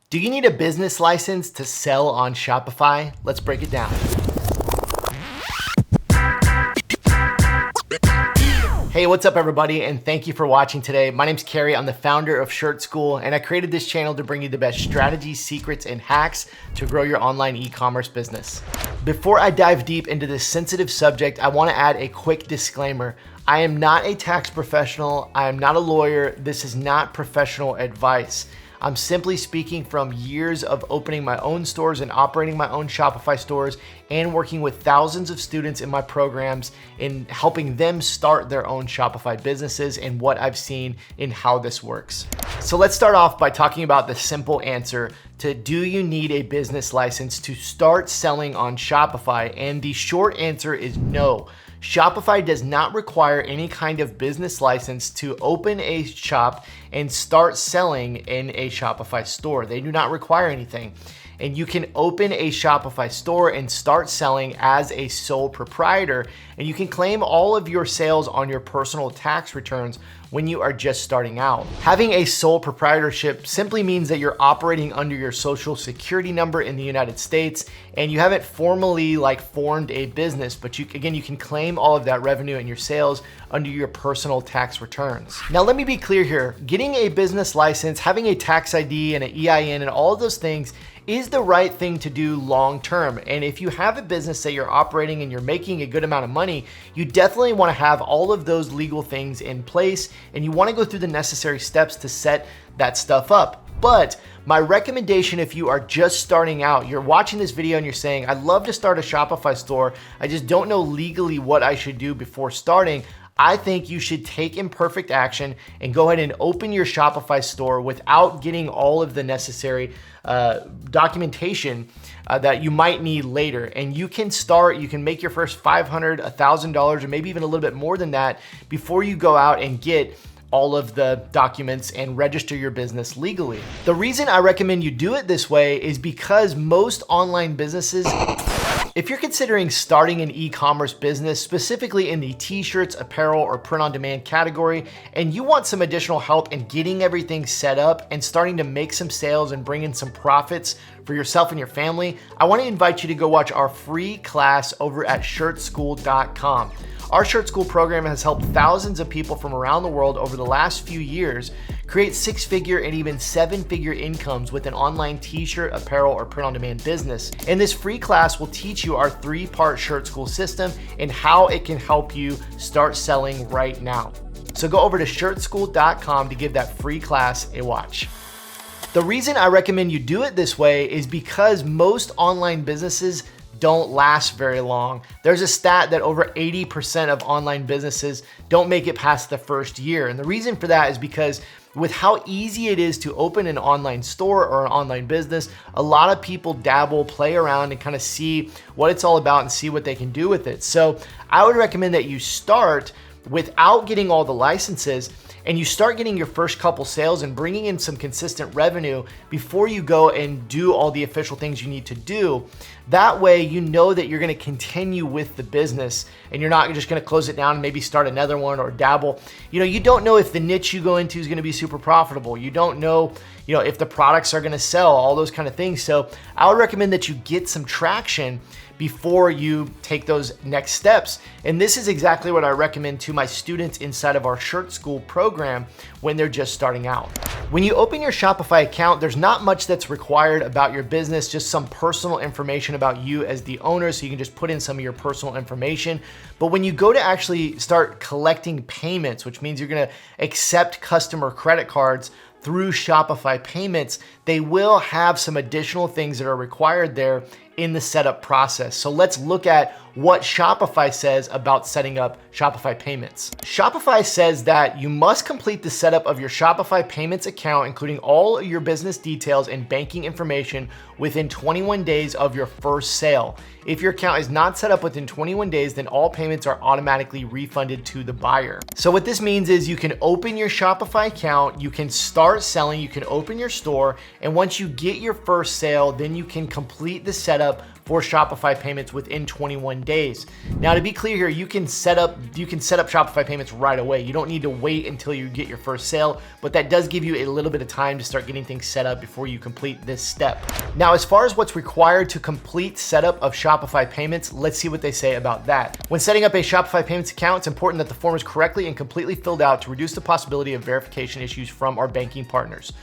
Do you need a business license to sell on Shopify? Let's break it down. Hey, what's up everybody, and thank you for watching today. My name's Kerry, I'm the founder of Shirt School, and I created this channel to bring you the best strategies, secrets, and hacks to grow your online e-commerce business. Before I dive deep into this sensitive subject, I wanna add a quick disclaimer. I am not a tax professional, I am not a lawyer, this is not professional advice. I'm simply speaking from years of opening my own stores and operating my own Shopify stores and working with thousands of students in my programs in helping them start their own Shopify businesses and what I've seen in how this works. So let's start off by talking about the simple answer to do you need a business license to start selling on Shopify? And the short answer is no. Shopify does not require any kind of business license to open a shop and start selling in a Shopify store. They do not require anything. And you can open a Shopify store and start selling as a sole proprietor, and you can claim all of your sales on your personal tax returns when you are just starting out. Having a sole proprietorship simply means that you're operating under your social security number in the United States and you haven't formally formed a business, but you can claim all of that revenue and your sales under your personal tax returns. Now let me be clear here, getting a business license, having a tax ID and an EIN and all of those things is the right thing to do long term. And if you have a business that you're operating and you're making a good amount of money, you definitely wanna have all of those legal things in place and you wanna go through the necessary steps to set that stuff up. But my recommendation, if you are just starting out, you're watching this video and you're saying, I'd love to start a Shopify store, I just don't know legally what I should do before starting, I think you should take imperfect action and go ahead and open your Shopify store without getting all of the necessary documentation that you might need later. And you can make your first $500, $1,000, or maybe even a little bit more than that before you go out and get all of the documents and register your business legally. The reason I recommend you do it this way is because most online businesses, if you're considering starting an e-commerce business, specifically in the t-shirts, apparel, or print-on-demand category, and you want some additional help in getting everything set up and starting to make some sales and bring in some profits for yourself and your family, I want to invite you to go watch our free class over at shirtschool.com. Our Shirt School program has helped thousands of people from around the world over the last few years create 6-figure and even 7-figure incomes with an online t-shirt, apparel, or print-on-demand business. And this free class will teach you our 3-part Shirt School system and how it can help you start selling right now. So go over to shirtschool.com to give that free class a watch. The reason I recommend you do it this way is because most online businesses don't last very long. There's a stat that over 80% of online businesses don't make it past the first year. And the reason for that is because with how easy it is to open an online store or an online business, a lot of people dabble, play around, and kind of see what it's all about and see what they can do with it. So I would recommend that you start without getting all the licenses and you start getting your first couple sales and bringing in some consistent revenue before you go and do all the official things you need to do. That way, you know that you're gonna continue with the business and you're not just gonna close it down and maybe start another one or dabble. You don't know if the niche you go into is gonna be super profitable. You don't know, if the products are gonna sell, all those kind of things. So I would recommend that you get some traction before you take those next steps. And this is exactly what I recommend to my students inside of our Shirt School program when they're just starting out. When you open your Shopify account, there's not much that's required about your business, just some personal information about you as the owner, so you can just put in some of your personal information. But when you go to actually start collecting payments, which means you're gonna accept customer credit cards through Shopify payments, they will have some additional things that are required there in the setup process. So let's look at what Shopify says about setting up Shopify payments. Shopify says that you must complete the setup of your Shopify payments account, including all your business details and banking information within 21 days of your first sale. If your account is not set up within 21 days, then all payments are automatically refunded to the buyer. So what this means is you can open your Shopify account, you can start selling, you can open your store, and once you get your first sale, then you can complete the setup for Shopify payments within 21 days. Now, to be clear here, you can set up Shopify payments right away. You don't need to wait until you get your first sale, but that does give you a little bit of time to start getting things set up before you complete this step. Now, as far as what's required to complete setup of Shopify payments, let's see what they say about that. When setting up a Shopify payments account, it's important that the form is correctly and completely filled out to reduce the possibility of verification issues from our banking partners.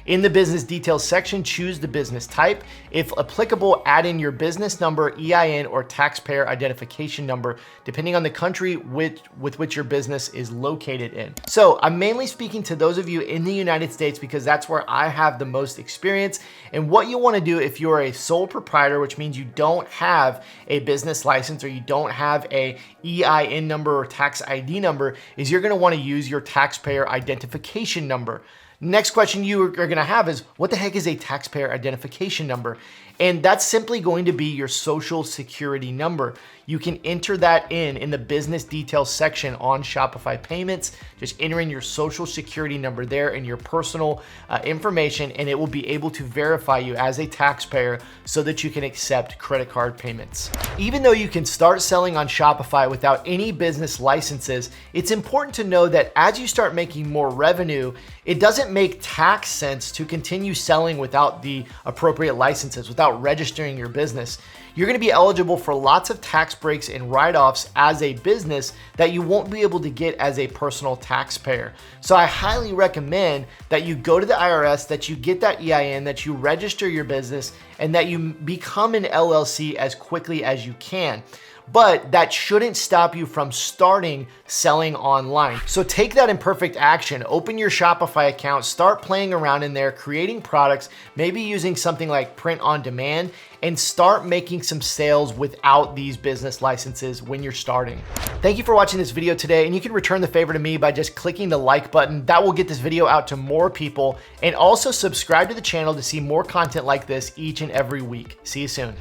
In the business details section, choose the business type. If applicable, add in your business number, EIN, or taxpayer identification number, depending on the country with which your business is located in. So I'm mainly speaking to those of you in the United States because that's where I have the most experience. And what you want to do if you're a sole proprietor, which means you don't have a business license or you don't have a EIN number or tax ID number, is you're going to want to use your taxpayer identification number. Next question you are going to have is, what the heck is a taxpayer identification number? And that's simply going to be your social security number. You can enter that in the business details section on Shopify payments. Just enter in your social security number there and your personal information, and it will be able to verify you as a taxpayer so that you can accept credit card payments. Even though you can start selling on Shopify without any business licenses, it's important to know that as you start making more revenue, it doesn't make tax sense to continue selling without the appropriate licenses, without registering your business. You're going to be eligible for lots of tax breaks and write-offs as a business that you won't be able to get as a personal taxpayer. So I highly recommend that you go to the IRS, that you get that EIN, that you register your business, and that you become an LLC as quickly as you can. But that shouldn't stop you from starting selling online. So take that imperfect action, open your Shopify account, start playing around in there, creating products, maybe using something like print on demand, and start making some sales without these business licenses when you're starting. Thank you for watching this video today, and you can return the favor to me by just clicking the like button. That will get this video out to more people, and also subscribe to the channel to see more content like this each and every week. See you soon.